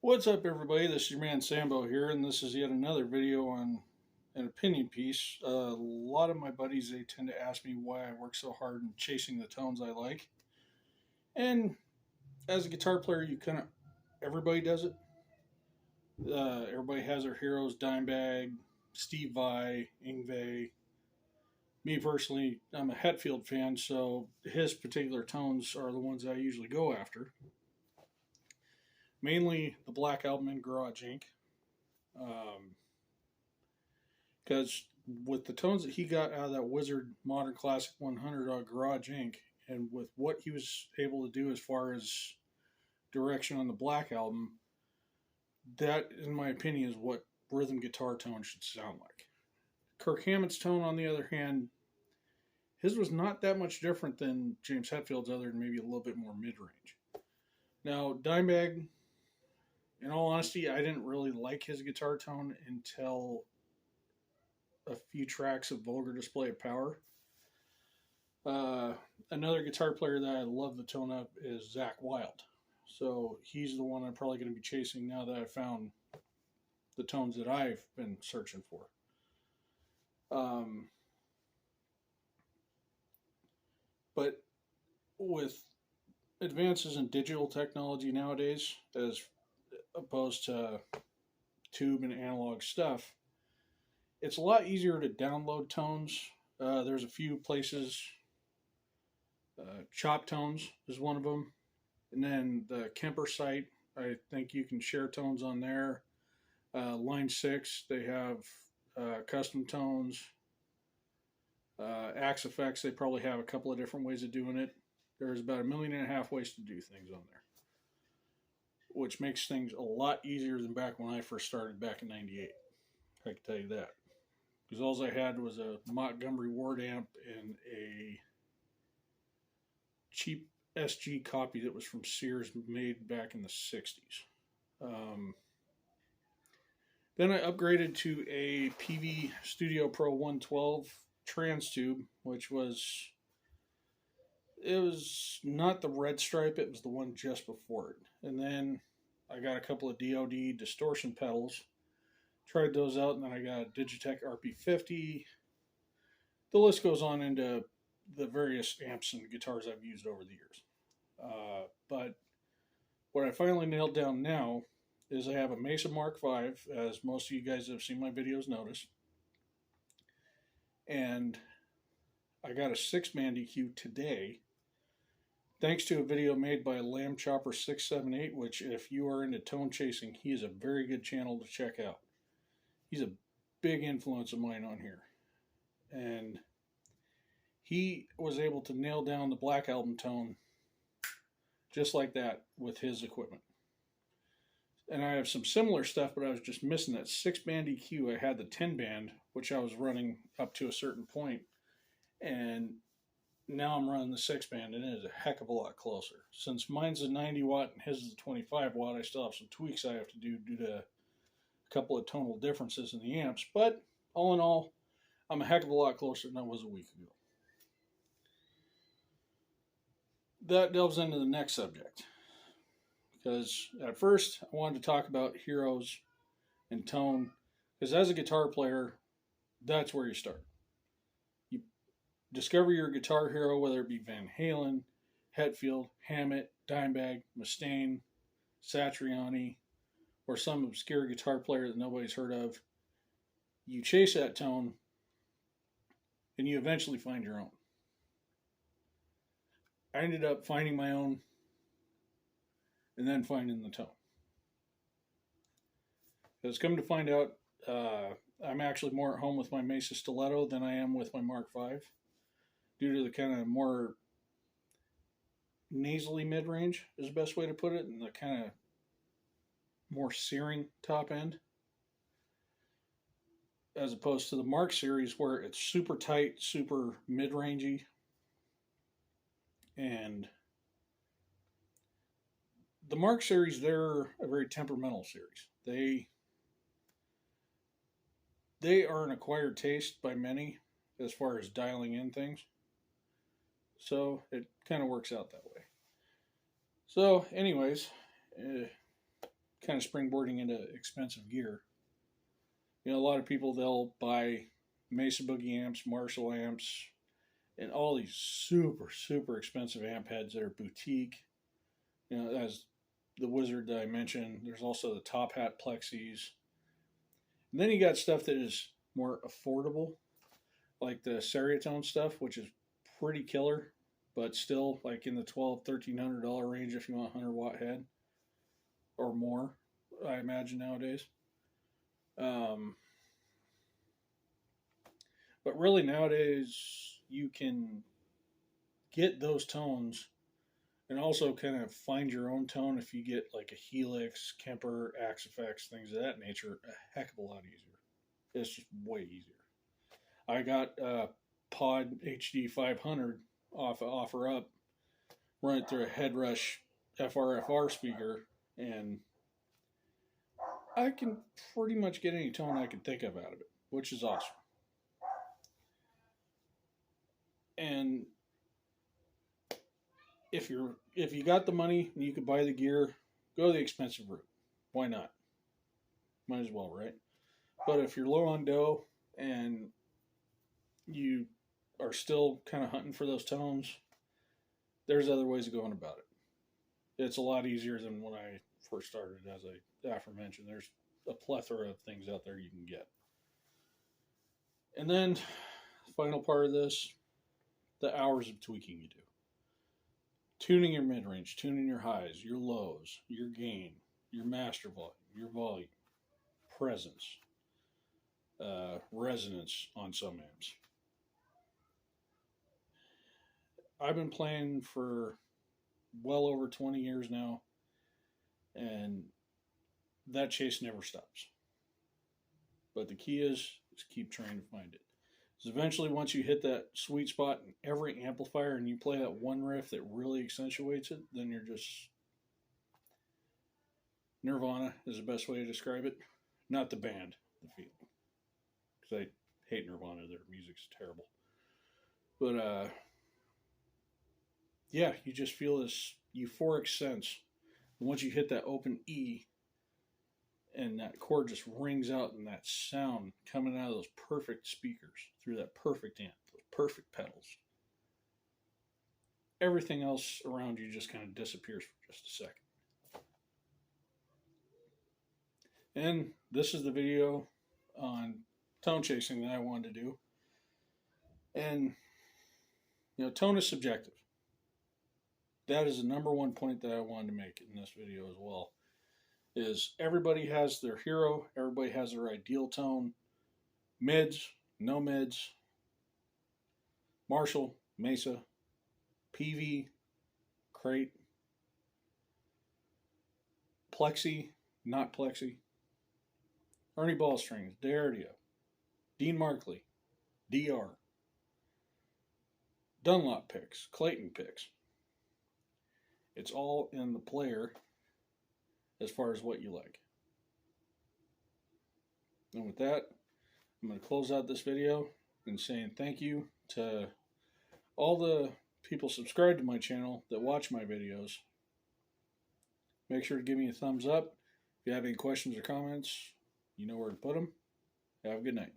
What's up, everybody? This is your man Sambo here, and this is yet another video on an opinion piece. A lot of my buddies, they tend to ask me why I work so hard in chasing the tones I like. And as a guitar player, everybody does it. Everybody has their heroes: Dimebag, Steve Vai, Yngwie. Me personally, I'm a Hetfield fan, so his particular tones are the ones I usually go after. Mainly the Black Album and Garage Inc. Because with the tones that he got out of that Wizard Modern Classic 100 on Garage Inc., and with what he was able to do as far as direction on the Black Album, that, in my opinion, is what rhythm guitar tone should sound like. Kirk Hammett's tone, on the other hand, his was not that much different than James Hetfield's, other than maybe a little bit more mid-range. Now, Dimebag, in all honesty, I didn't really like his guitar tone until a few tracks of Vulgar Display of Power. Another guitar player that I love the tone of is Zakk Wylde. So he's the one I'm probably going to be chasing now that I've found the tones that I've been searching for. But with advances in digital technology nowadays, as opposed to tube and analog stuff, it's a lot easier to download tones. There's a few places. Chop Tones is one of them. And then the Kemper site, I think you can share tones on there. Line 6, they have custom tones. Axe Effects, they probably have a couple of different ways of doing it. There's about 1.5 million ways to do things on there, which makes things a lot easier than back when I first started back in '98. I can tell you that. Because all I had was a Montgomery Ward amp and a cheap SG copy that was from Sears, made back in the 60s. Then I upgraded to a PV Studio Pro 112 trans tube, which was not the red stripe, it was the one just before it. And then I got a couple of DoD distortion pedals, tried those out, and then I got a Digitech RP50. The list goes on into the various amps and guitars I've used over the years. But what I finally nailed down now is I have a Mesa Mark V, as most of you guys that have seen my videos notice. And I got a 6-band EQ today, thanks to a video made by Lamb Chopper 678, which, if you are into tone chasing, he is a very good channel to check out. He's a big influence of mine on here. And he was able to nail down the Black Album tone just like that with his equipment. And I have some similar stuff, but I was just missing that 6-band EQ. I had the 10-band, which I was running up to a certain point, and now I'm running the 6-band, and it is a heck of a lot closer. Since mine's a 90 watt and his is a 25 watt, I still have some tweaks I have to do due to a couple of tonal differences in the amps. But all in all, I'm a heck of a lot closer than I was a week ago. That delves into the next subject. Because at first, I wanted to talk about heroes and tone. Because as a guitar player, that's where you start. You discover your guitar hero, whether it be Van Halen, Hetfield, Hammett, Dimebag, Mustaine, Satriani, or some obscure guitar player that nobody's heard of. You chase that tone, and you eventually find your own. I ended up finding my own, and then finding the tone. It's come to find out, I'm actually more at home with my Mesa Stiletto than I am with my Mark V, due to the kind of more nasally mid-range is the best way to put it, and the kind of more searing top end, as opposed to the Mark series where it's super tight, super mid-rangey, and the Mark series, they're a very temperamental series. They are an acquired taste by many as far as dialing in things. So it kind of works out that way. So anyways, kind of springboarding into expensive gear. You know, a lot of people, they'll buy Mesa Boogie amps, Marshall amps, and all these super, super expensive amp heads that are boutique. You know, as the Wizard that I mentioned, there's also the Top Hat Plexis. And then you got stuff that is more affordable, like the Seriatone stuff, which is pretty killer, but still like in the $1,200–1,300 range if you want a 100-watt head or more, I imagine nowadays. But really nowadays you can get those tones and also kind of find your own tone if you get like a Helix, Kemper, Axe-Fx, things of that nature, a heck of a lot easier. It's just way easier. I got Pod HD 500 off of OfferUp, run it through a Headrush FRFR speaker, and I can pretty much get any tone I can think of out of it, which is awesome. And if you got the money and you could buy the gear, go the expensive route. Why not? Might as well, right? But if you're low on dough and you are still kind of hunting for those tones, there's other ways of going about it. It's a lot easier than when I first started, as I aforementioned. There's a plethora of things out there you can get. And then, the final part of this, the hours of tweaking you do. Tuning your mid-range, tuning your highs, your lows, your gain, your master volume, presence, resonance on some amps. I've been playing for well over 20 years now, and that chase never stops. But the key is keep trying to find it. Because eventually, once you hit that sweet spot in every amplifier and you play that one riff that really accentuates it, then you're just Nirvana is the best way to describe it. Not the band, the feeling. Because I hate Nirvana. Their music's terrible. But, yeah, you just feel this euphoric sense. And once you hit that open E, and that chord just rings out, and that sound coming out of those perfect speakers through that perfect amp, those perfect pedals. Everything else around you just kind of disappears for just a second. And this is the video on tone chasing that I wanted to do. And, you know, tone is subjective. That is the number one point that I wanted to make in this video as well. Is everybody has their hero, everybody has their ideal tone. Mids, no mids, Marshall, Mesa, PV, Crate, Plexi, not Plexi, Ernie Ballstrings, D'Addario, Dean Markley, DR, Dunlop picks, Clayton picks. It's all in the player as far as what you like. And with that, I'm going to close out this video and saying thank you to all the people subscribed to my channel that watch my videos. Make sure to give me a thumbs up. If you have any questions or comments, you know where to put them. Have a good night.